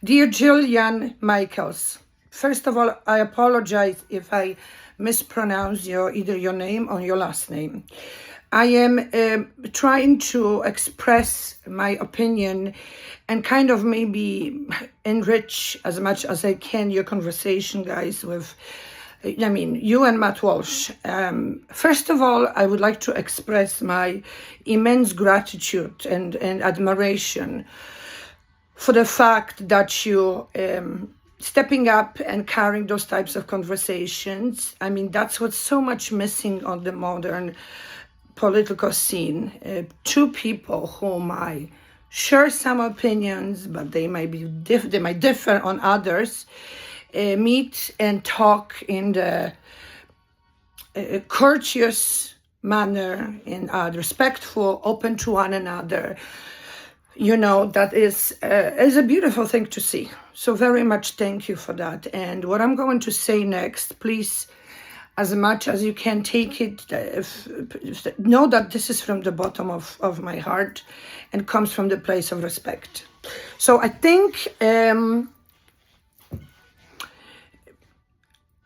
Dear Jillian Michaels, first of all, I apologize if I mispronounce either your name or your last name. I am trying to express my opinion and kind of maybe enrich as much as I can your conversation, guys, with you and Matt Walsh. First of all, I would like to express my immense gratitude and admiration for the fact that you stepping up and carrying those types of conversations. I mean, that's what's so much missing on the modern political scene. Two people whom I share some opinions, but they might differ on others, meet and talk in the courteous manner, in a respectful, open to one another. That is a beautiful thing to see. So very much thank you for that. And what I'm going to say next, please, as much as you can take it, know that this is from the bottom of my heart and comes from the place of respect. So I think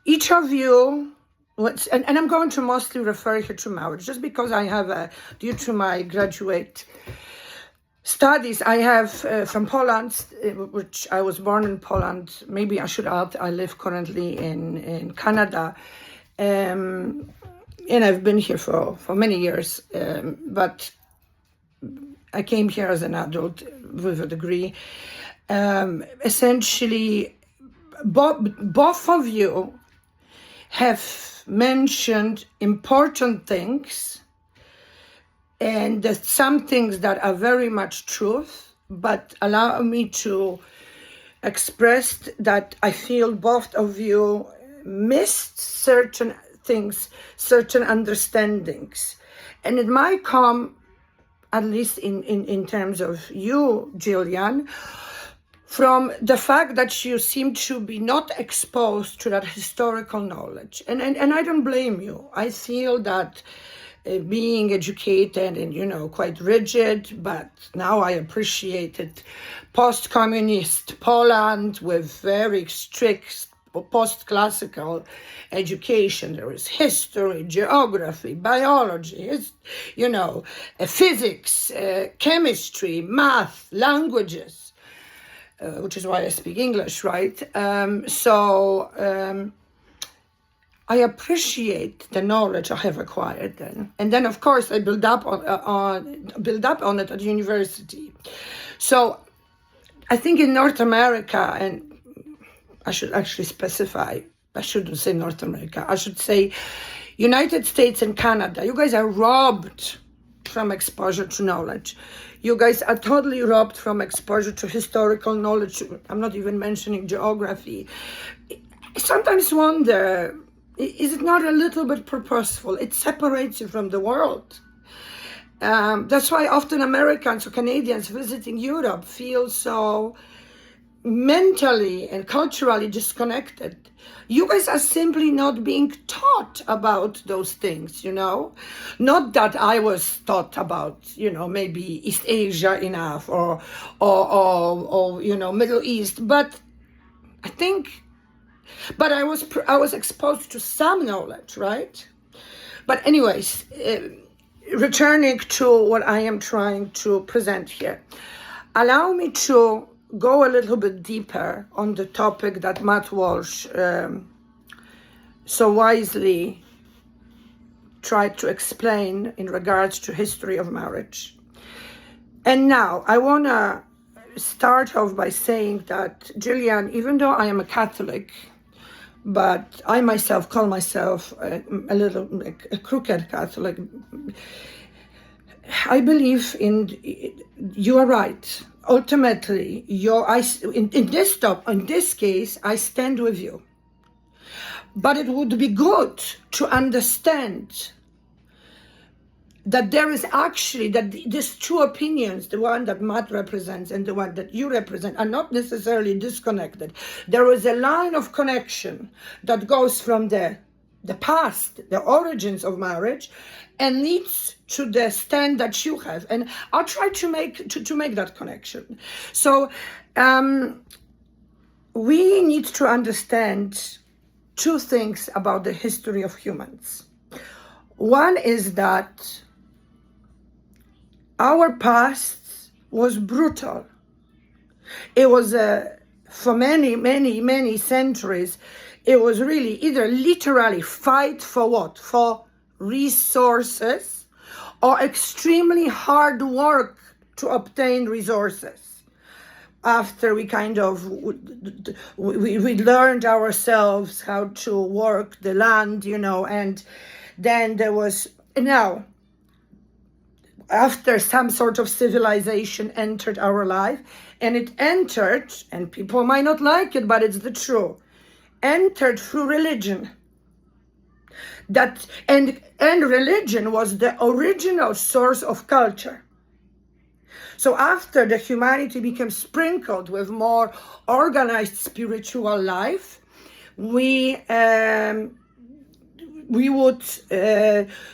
each of you, and I'm going to mostly refer here to marriage, just because I have, due to my graduate studies, I have from Poland, which I was born in Poland. Maybe I should add, I live currently in Canada. And I've been here for many years, but I came here as an adult with a degree. Essentially, both of you have mentioned important things, and there's some things that are very much truth, but allow me to express that I feel both of you missed certain things, certain understandings. And it might come, at least in terms of you, Jillian, from the fact that you seem to be not exposed to that historical knowledge. And I don't blame you. I feel that being educated and, quite rigid, but now I appreciate it, post-communist Poland with very strict post-classical education. There is history, geography, biology, physics, chemistry, math, languages, which is why I speak English, right? I appreciate the knowledge I have acquired then, and then of course I build up on it at university. So I think in North America, and I should actually specify, I shouldn't say North America, I should say United States and Canada, you guys are robbed from exposure to knowledge. You guys are totally robbed from exposure to historical knowledge. I'm not even mentioning geography. I sometimes wonder, is it not a little bit purposeful? It separates you from the world. That's why often Americans or Canadians visiting Europe feel so mentally and culturally disconnected. You guys are simply not being taught about those things, Not that I was taught about, maybe East Asia enough or Middle East, but I think, but I was exposed to some knowledge, right? But anyways, returning to what I am trying to present here, allow me to go a little bit deeper on the topic that Matt Walsh so wisely tried to explain in regards to history of marriage. And now I want to start off by saying that, Jillian, even though I am a Catholic, but I myself call myself a little like a crooked Catholic, I believe you are right. Ultimately, in this case, I stand with you. But it would be good to understand that there is actually, that these two opinions, the one that Matt represents and the one that you represent, are not necessarily disconnected. There is a line of connection that goes from the past, the origins of marriage, and leads to the stand that you have. And I'll try to make that connection. So we need to understand two things about the history of humans. One is that our past was brutal. It was, for many, many, many centuries, it was really either literally fight for what? For resources, or extremely hard work to obtain resources. After we kind of, we learned ourselves how to work the land, and then there was, now, after some sort of civilization entered our life, and it entered, and people might not like it, but it's the truth, entered through religion. That and religion was the original source of culture. So after the humanity became sprinkled with more organized spiritual life, we would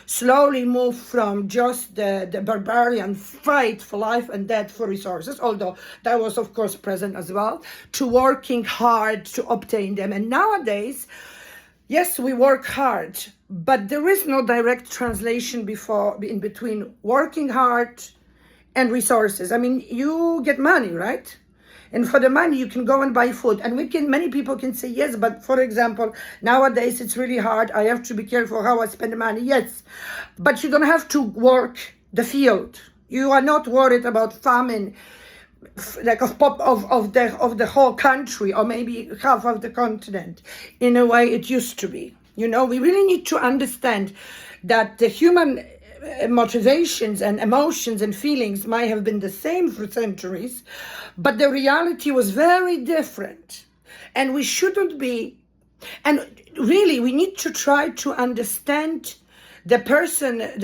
slowly move from just the barbarian fight for life and death for resources, although that was of course present as well, to working hard to obtain them. And nowadays, yes, we work hard, but there is no direct translation in between working hard and resources. I mean, you get money, right? And for the money, you can go and buy food. And many people can say, yes, but for example, nowadays it's really hard. I have to be careful how I spend the money. Yes, but you don't have to work the field. You are not worried about famine, like of the whole country, or maybe half of the continent, in a way it used to be. We really need to understand that the human motivations and emotions and feelings might have been the same for centuries, but the reality was very different. And we shouldn't be, and really we need to try to understand the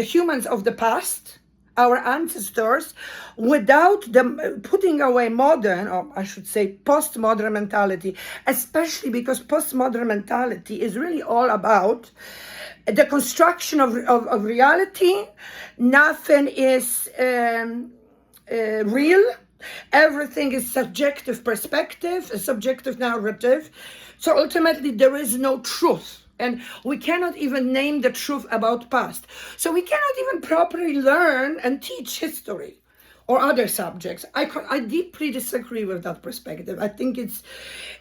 humans of the past, our ancestors, without them putting away modern, or I should say postmodern mentality, especially because postmodern mentality is really all about the construction of reality. Nothing is real. Everything is subjective perspective, a subjective narrative. So ultimately there is no truth. And we cannot even name the truth about past. So we cannot even properly learn and teach history or other subjects. I deeply disagree with that perspective. I think it's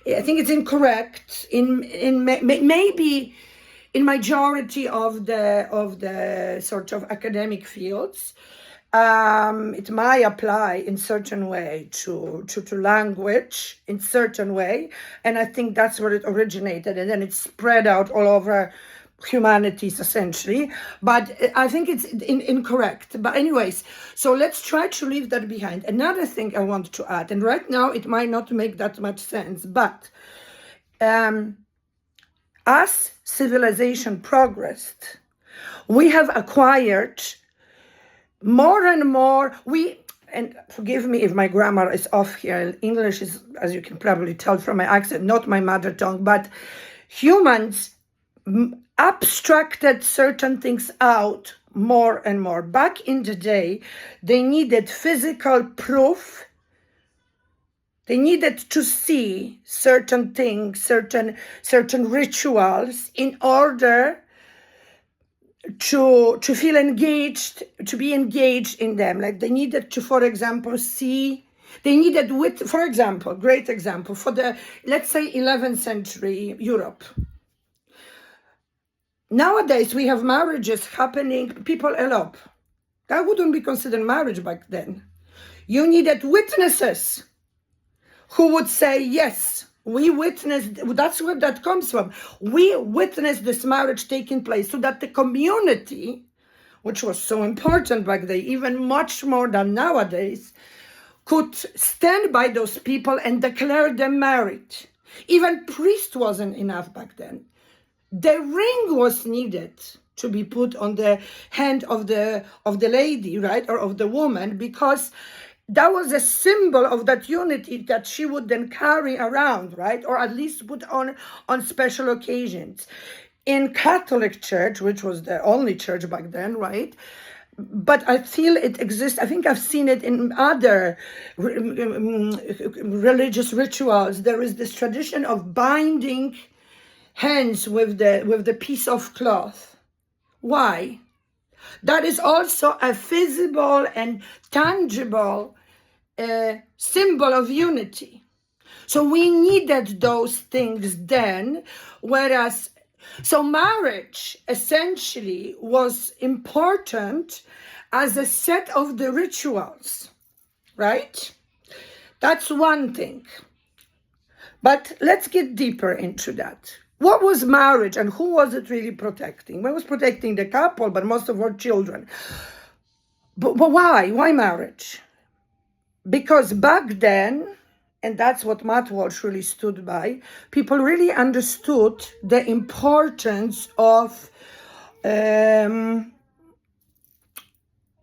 incorrect maybe in majority of the sort of academic fields. It might apply in certain way to language in certain way, and I think that's where it originated, and then it spread out all over humanities essentially. But I think it's incorrect. But anyways, so let's try to leave that behind. Another thing I want to add, and right now it might not make that much sense, but as civilization progressed, we have acquired more and more, and forgive me if my grammar is off here. English is, as you can probably tell from my accent, not my mother tongue, but humans abstracted certain things out more and more. Back in the day, they needed physical proof. They needed to see certain things, certain rituals in order to feel engaged, to be engaged in them. Like they needed to, for example, for example, great example, for the, let's say, 11th century Europe. Nowadays, we have marriages happening, people elope. That wouldn't be considered marriage back then. You needed witnesses who would say, yes, we witnessed, that's where that comes from. We witnessed this marriage taking place, so that the community, which was so important back then, even much more than nowadays, could stand by those people and declare them married. Even priest wasn't enough back then. The ring was needed to be put on the hand of the lady, right, or of the woman, because that was a symbol of that unity that she would then carry around, right? Or at least put on special occasions. In Catholic Church, which was the only church back then, right? but I feel it exists. I think I've seen it in other religious rituals. There is this tradition of binding hands with the piece of cloth. Why? That is also a visible and tangible symbol of unity. So we needed those things then, whereas, so marriage essentially was important as a set of the rituals, right? That's one thing. But let's get deeper into that. What was marriage and who was it really protecting? Well, it was protecting the couple, but most of our children. But why? Why marriage? Because back then, and that's what Matt Walsh really stood by, people really understood the importance of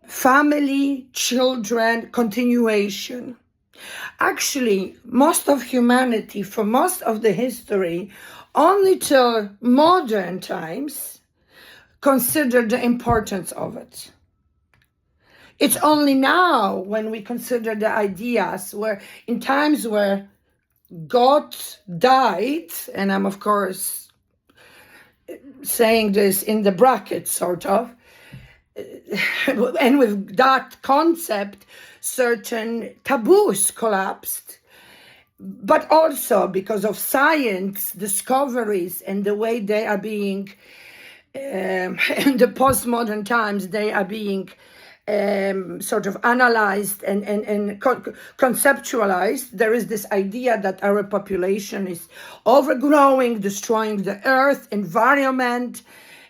family, children, continuation. Actually, most of humanity, for most of the history, only till modern times, considered the importance of it. It's only now when we consider the ideas where in times where God died, and I'm of course saying this in the brackets sort of, and with that concept, certain taboos collapsed, but also because of science discoveries and the way they are being, in the postmodern times, they are being sort of analyzed and conceptualized. There is this idea that our population is overgrowing, destroying the earth, environment,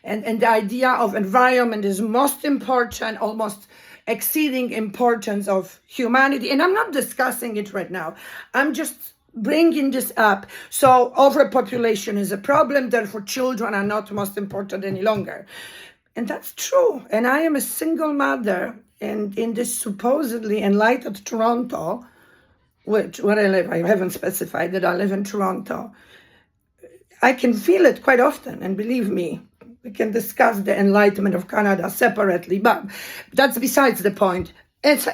and the idea of environment is most important, almost exceeding importance of humanity. And I'm not discussing it right now. I'm just bringing this up. So overpopulation is a problem, therefore children are not most important any longer. And that's true. And I am a single mother, and in this supposedly enlightened Toronto, where I live, I haven't specified that I live in Toronto, I can feel it quite often, and believe me, we can discuss the enlightenment of Canada separately, but that's besides the point. But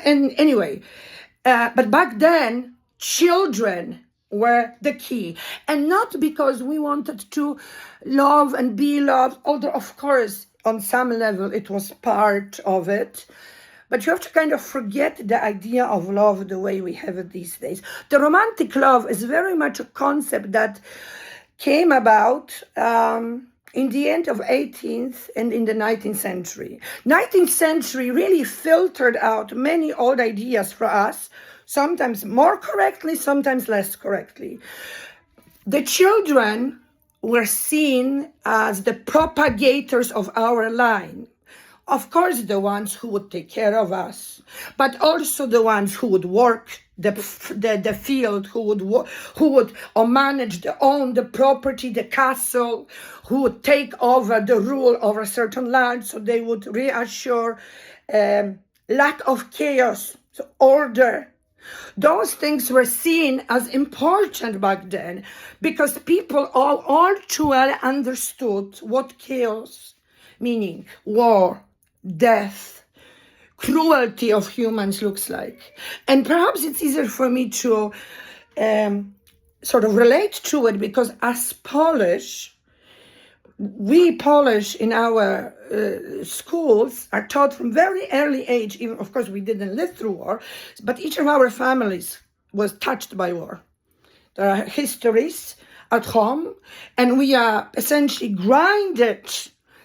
back then, children were the key, and not because we wanted to love and be loved, although of course on some level it was part of it. But you have to kind of forget the idea of love the way we have it these days. The romantic love is very much a concept that came about in the end of 18th and in the 19th century. 19th century really filtered out many old ideas for us, sometimes more correctly, sometimes less correctly. The children were seen as the propagators of our line. Of course, the ones who would take care of us, but also the ones who would work the field, who would manage own the property, the castle, who would take over the rule over certain land, so they would reassure lack of chaos, so order. Those things were seen as important back then because people all too well understood what chaos, meaning war, death, cruelty of humans looks like. And perhaps it's easier for me to sort of relate to it because as Polish, we Polish in our schools are taught from very early age, even of course we didn't live through war, but each of our families was touched by war. There are histories at home, and we are essentially grinded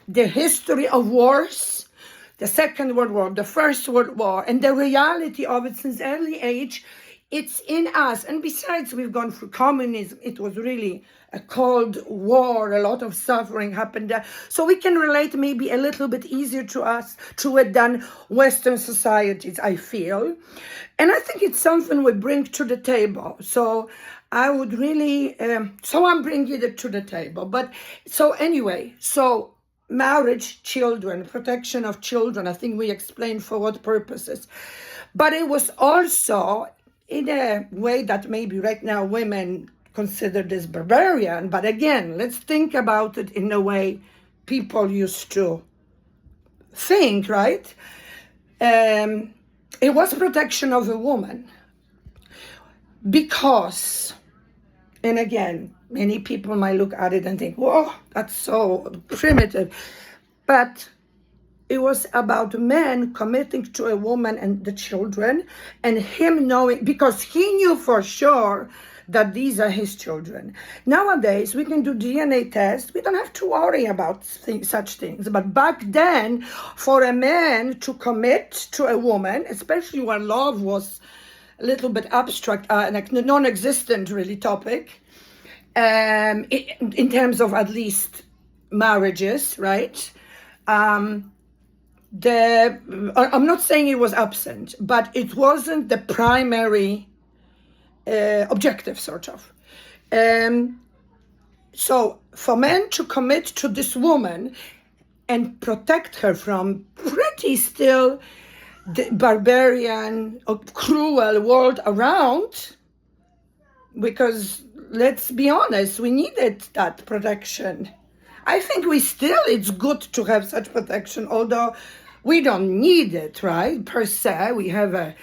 the history of wars, the Second World War, the First World War, and the reality of it since early age. It's in us. And besides, we've gone through communism. It was really a cold war. A lot of suffering happened there. So we can relate maybe a little bit easier to it than Western societies, I feel. And I think it's something we bring to the table. So I would really, so I'm bringing it to the table. But so anyway, so marriage, children, protection of children, I think we explained for what purposes. But it was also in a way that maybe right now women consider this barbarian. But again, let's think about it in a way people used to think, right? It was protection of a woman because, and again, many people might look at it and think, whoa, that's so primitive. But it was about men committing to a woman and the children, and him knowing, because he knew for sure that these are his children. Nowadays, we can do DNA tests. We don't have to worry about such things. But back then, for a man to commit to a woman, especially when love was a little bit abstract, like non-existent really topic, in terms of at least marriages, right? I'm not saying it was absent, but it wasn't the primary objective, sort of. So for men to commit to this woman and protect her from pretty still the barbarian or cruel world around, because let's be honest, we needed that protection. I think it's good to have such protection, although we don't need it, right? Per se, we have a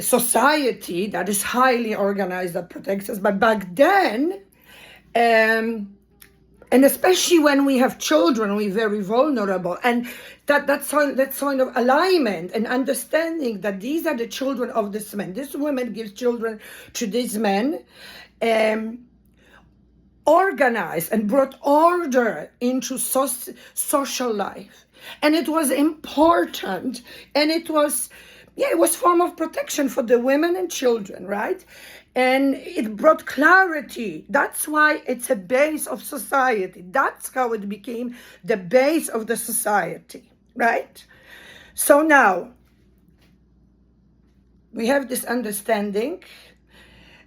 society that is highly organized that protects us. But back then, and especially when we have children, we're very vulnerable. And that kind of alignment and understanding that these are the children of this man. This woman gives children to these men. Organized and brought order into social life. And it was important, and it was form of protection for the women and children, right? And it brought clarity. That's why it's a base of society. That's how it became the base of the society, right? So now we have this understanding.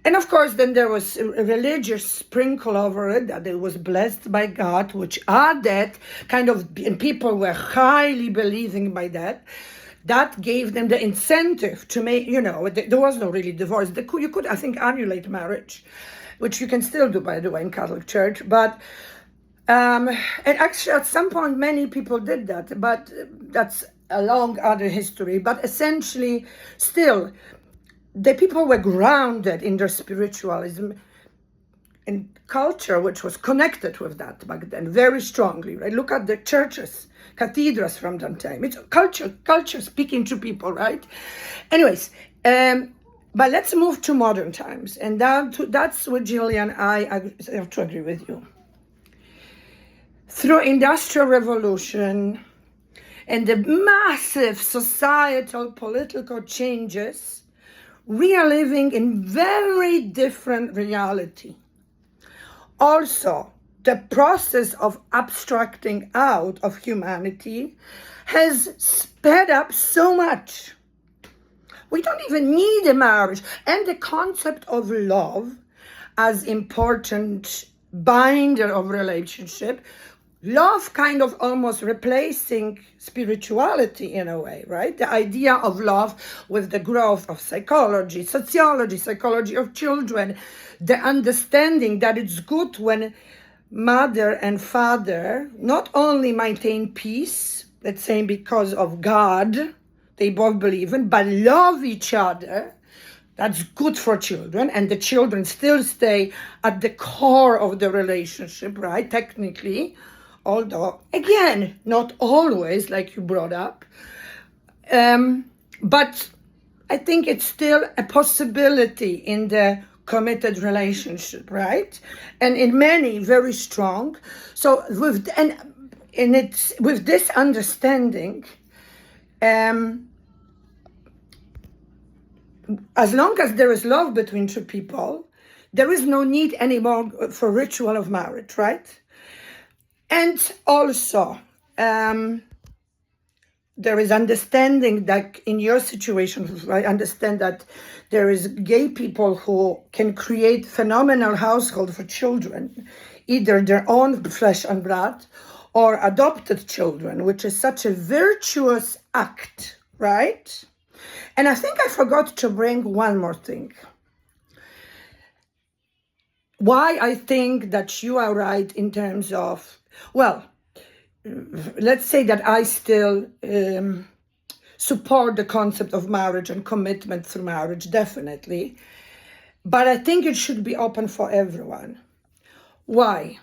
And of course, then there was a religious sprinkle over it, that it was blessed by God, which added and people were highly believing by that. That gave them the incentive to make, there was no really divorce. You could, I think, annulate marriage, which you can still do, by the way, in Catholic Church. But, and actually at some point, many people did that, but that's a long other history. But essentially, still, the people were grounded in their spiritualism and culture, which was connected with that back then very strongly, right? Look at the churches, cathedrals from that time. It's culture speaking to people, right? Anyways, but let's move to modern times. And that's what Jillian, I have to agree with you. Through Industrial Revolution and the massive societal political changes, we are living in very different reality. Also, the process of abstracting out of humanity has sped up so much. We don't even need a marriage. And the concept of love as important binder of relationship, love kind of almost replacing spirituality in a way, right? The idea of love with the growth of psychology, sociology, psychology of children, the understanding that it's good when mother and father not only maintain peace, let's say because of God, they both believe in, but love each other. That's good for children, and the children still stay at the core of the relationship, right? Technically, although, again, not always, like you brought up. But I think it's still a possibility in the committed relationship, right? And in many, very strong. So with this understanding, as long as there is love between two people, there is no need anymore for ritual of marriage, right? And also, there is understanding that in your situation, I understand that there is gay people who can create phenomenal household for children, either their own flesh and blood or adopted children, which is such a virtuous act, right? And I think I forgot to bring one more thing. Why I think that you are right in terms of, well, let's say that I still support the concept of marriage and commitment through marriage, definitely. But I think it should be open for everyone. Why?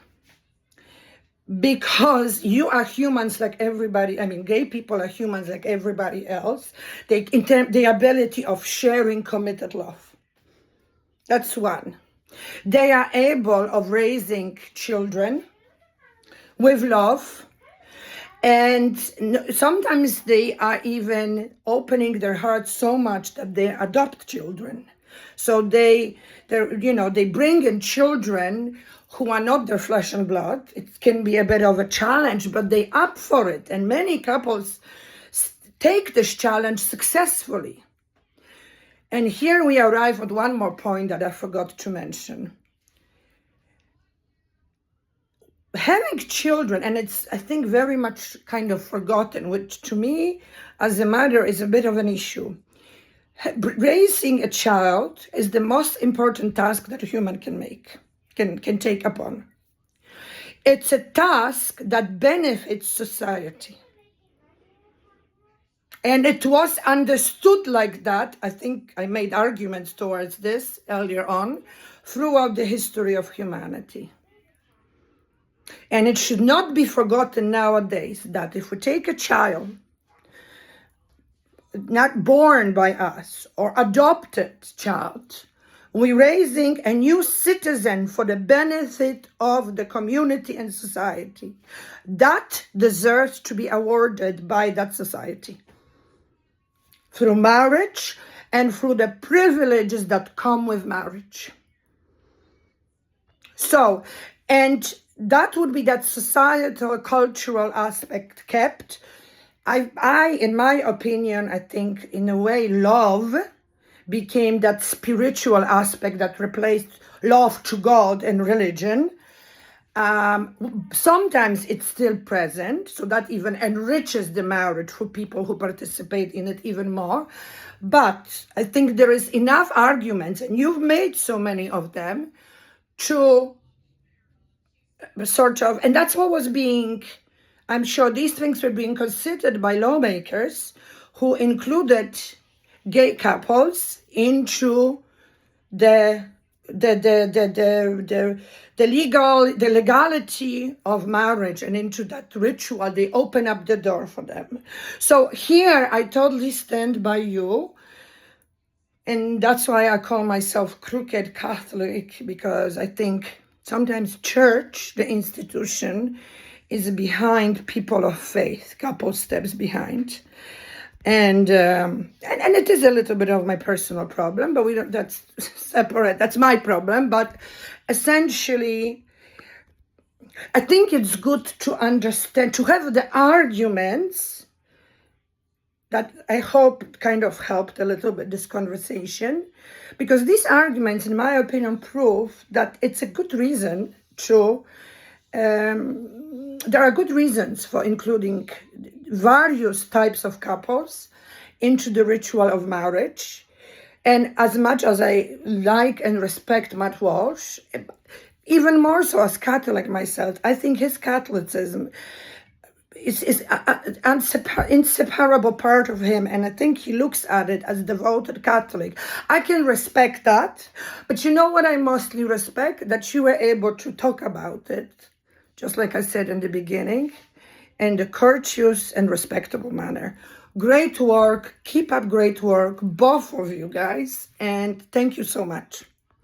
Because you are humans like everybody. I mean, gay people are humans like everybody else. The ability of sharing committed love. That's one. They are able of raising children with love. And sometimes they are even opening their hearts so much that they adopt children. So they bring in children who are not their flesh and blood. It can be a bit of a challenge, but they up for it. And many couples take this challenge successfully. And here we arrive at one more point that I forgot to mention. Having children, and it's, I think, very much kind of forgotten, which to me as a mother is a bit of an issue. Raising a child is the most important task that a human can take upon. It's a task that benefits society. And it was understood like that. I think I made arguments towards this earlier on throughout the history of humanity. And it should not be forgotten nowadays that if we take a child not born by us or adopted child, we're raising a new citizen for the benefit of the community and society that deserves to be awarded by that society through marriage and through the privileges that come with marriage. So, and that would be that societal, cultural aspect kept. I, in my opinion, I think in a way love became that spiritual aspect that replaced love to God and religion. Sometimes it's still present, so that even enriches the marriage for people who participate in it even more. But I think there is enough arguments, and you've made so many of them, to sort of, and that's what was being, I'm sure these things were being considered by lawmakers who included gay couples into the legality of marriage and into that ritual. They open up the door for them. So here I totally stand by you. And that's why I call myself crooked Catholic, because I think sometimes church, the institution, is behind people of faith, couple steps behind. And it is a little bit of my personal problem, but that's separate. That's my problem. But essentially, I think it's good to understand, to have the arguments that I hope kind of helped a little bit this conversation, because these arguments, in my opinion, prove that it's a good reason to, there are good reasons for including various types of couples into the ritual of marriage. And as much as I like and respect Matt Walsh, even more so as Catholic myself, I think his Catholicism is an inseparable part of him, and I think he looks at it as a devoted Catholic. I can respect that, but you know what I mostly respect? That you were able to talk about it, just like I said in the beginning, in a courteous and respectable manner. Great work. Keep up great work, both of you guys, and thank you so much.